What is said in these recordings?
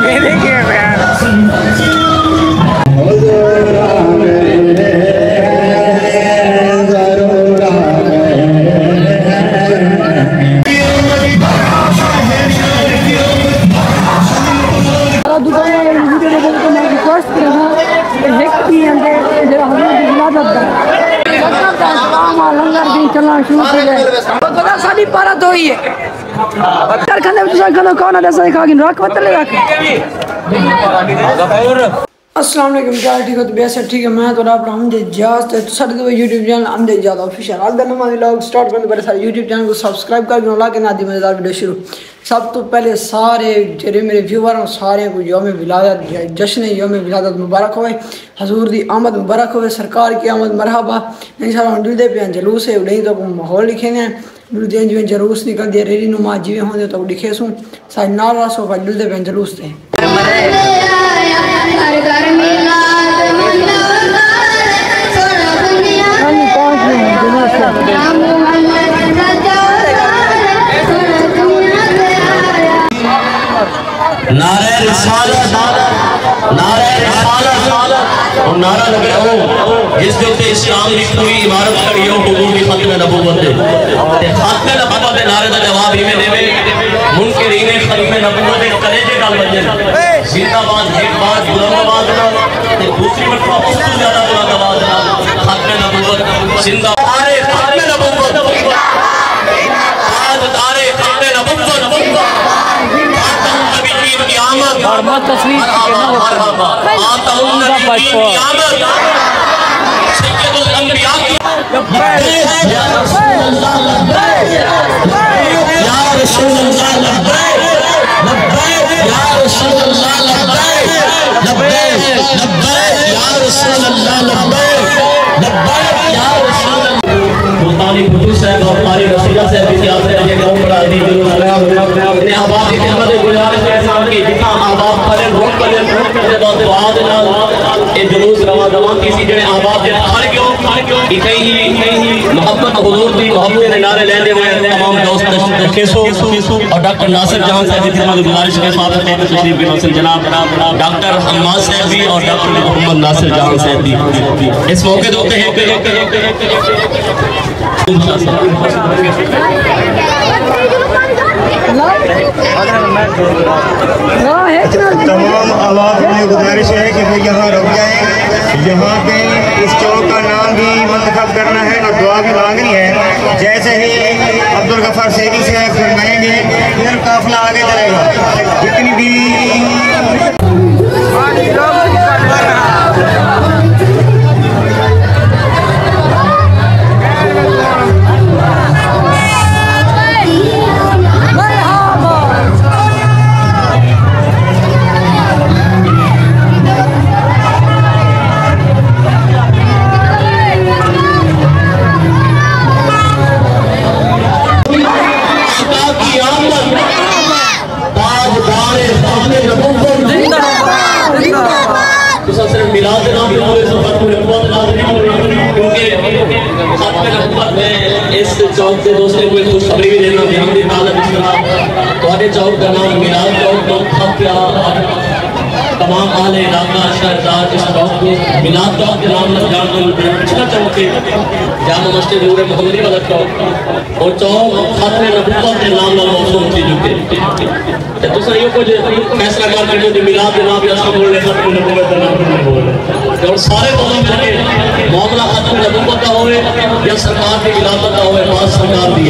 मेरे क्या यार चलना शुरू हो गया पता साडी पारा तो ही है कर खाने दूसरा खाना कौन ऐसा खा के रख मत ले रख अस्सलाम वालेकुम क्या ठीक हो तो वैसे ठीक है मैं तो आप हमदे इजाज़त है तो साडे तो YouTube चैनल हमदे इजाज़त ऑफिशियल आज दा नवा व्लॉग स्टार्ट करने पहले सारे YouTube चैनल को सब्सक्राइब कर देना लाके ना दी मजेदार वीडियो शुरू सब तो पहले सारे जेरे मेरे व्यूअर हैं सारे को यौम विलादत जश्न यौम विलादत मुबारक होवे हजूर दी आमद मुबारक होवे सरकार की आमद मरहबा इंशाल्लाह हम दुलदे पे जलूस है उड़ई तो माहौल लिखे हैं दुलदे जिवें जलूस निकल दे रेडी नुमा जिवें होंदे तो दिखे सू सारे नाल रासो का दुलदे पे जलूस थे नारे रिसालत और नारा लग रहा हो जिस दे उत्ते इस्लाम की पूरी इमारत खड़ी हो हुजूर की खत्म नबूवत ते खत्म नबूवत दे नारे दा जवाब इवें देवे मुनकरीन खत्म नबूवत दे कलेजे गल वजन जिंदाबाद एक बात बुलंदाबाद ना ते दूसरी मरतबा उस तो ज्यादा बुलंदाबाद ना खत्म नबूवत जिंदाबाद खत्म नबूवत आज तारे खत्म नबूवत और मत तस्वीर और डॉक्टर नासिर जहां साहब की खिदमत गुजारिश के साथ तशरीफ के जनाब डॉक्टर हम्माद साहब भी और डॉक्टर मोहम्मद नासिर जहां साहब भी इस मौके पे होते हैं तमाम आवाज़ में गुजारिश है कि वो यहाँ रुक जाएं। यहाँ पे इस चौक का नाम भी मंतखब करना है और दुआ भी मांगनी है। जैसे ही अब्दुल गफार सैदी से फरमाएंगे फिर काफिला आगे चलेगा। जितनी भी चौक से दोस्तों को खुशखबरी भी देना चौक का नाम मिलाद चौक तमाम आले इलाका शहरदार इस चौक को मिलाद चौक के नाम जान दो पिछला चौक के जामा मस्जिद नूर मोहम्मदी वाला चौक और चौक खत्म नबूवत के नाम नाल मौसूम थी चुके तो सर ये कुछ फैसला कर के जो मिलाद के नाम या सब बोलने खत्म नबूवत का नाम बोल और सारे दोनों मिलके मामला खत्म नबूवत का होवे या सरकार की खिलाफत का होवे पास सरकार दी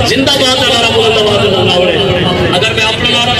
जिंदाबाद नारा बुलंदाबाद अगर मैं अपना नारा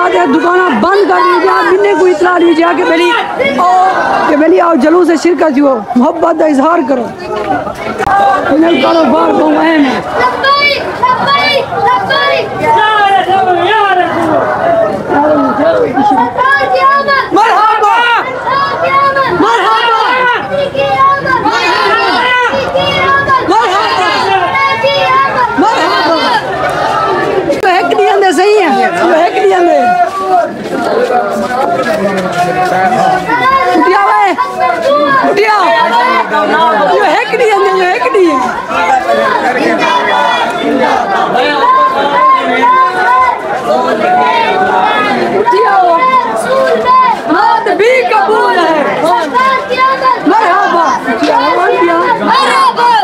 आते दुकान बंद कर दी जाए बिन्ने को इतला दी जाए कि बेली आओ जलूस से शिरकत हो मोहब्बत का इजहार करो इन्हें कारोबार को अहम है मरहबा मरहबा सही है उठिया वे उठिया यो है कि नहीं उठिया हाथ भी कबूल है मरहबा मरहबा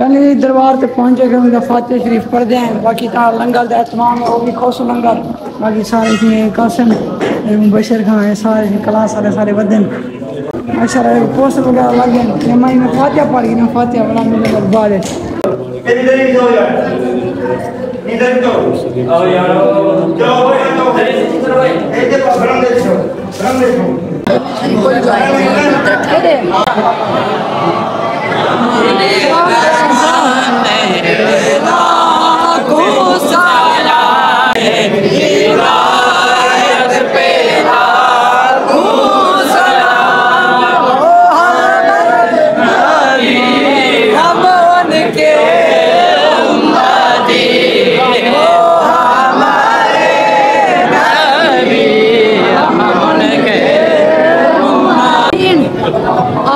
पहले दरबार तक पहुंचे गए फातिहा शरीफ पढ़ते हैं बाकी तार लंगर का एहतमाम है वो भी खोसो लंगर बाकी सारे कासिम मुबशर खान है सारे क्लास वाले सारे वदन अच्छा पोस्टर वगैरह लग गए मैं फातिहा पढ़ गई ना फातिहा वाला मेरे बाद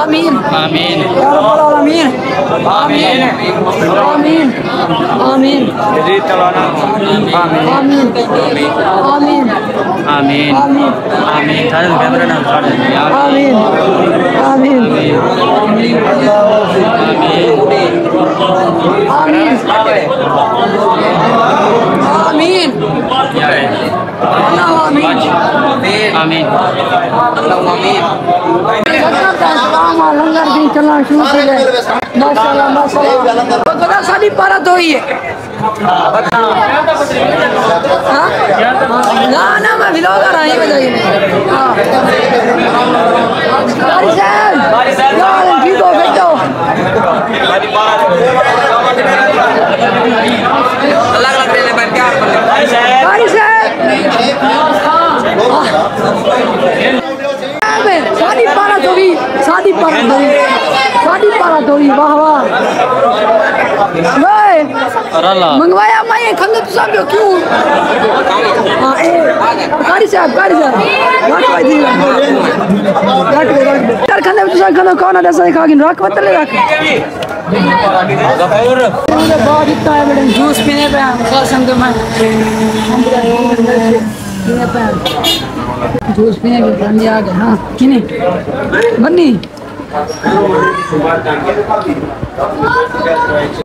आमीन आमीन आमीन आमीन आमीन आमीन आमीन आमीन आमीन आमीन आमीन कैमरा ना आमीन आमीन आमीन आमीन लंगर भी चलना शुरू हो गए माशाल्लाह माशाल्लाह साड़ी पारा तो ही है ना ना मैं व्लॉग आ रहा हूं बताइए यार ठीक हो बैठो अलग-अलग ले बैठ के आप भाई साहब शादी पारा थोड़ी शादी पारा थोड़ी वाह वाह मंगवाया मैं खंड तो सब क्यों हां ए कारी साहब रख भाई जी रख कर खंड तो सब खंड कौन है ऐसा खा के रख मत ले रख बहुत इतना है मैडम जूस पीने पे हम समझो मैं जूस पीने के बंदी आ गए हाँ किने बन्नी